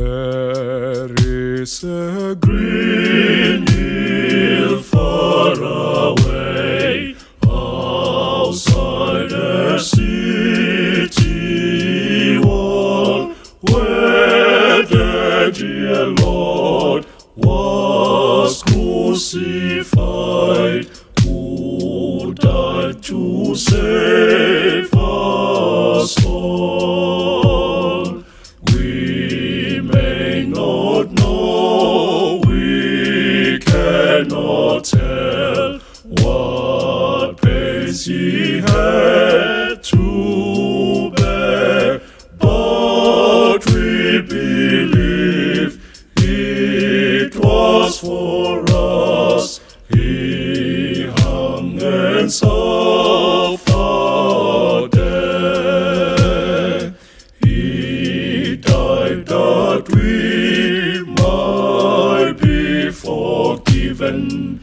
There is a green hill far away outside the city wall, where the dear Lord was crucified, who died to save us all. We may not know, we cannot tell what pains he had to bear, but we believe it was for us. He hung and suffered death. He died that we might be forgiven.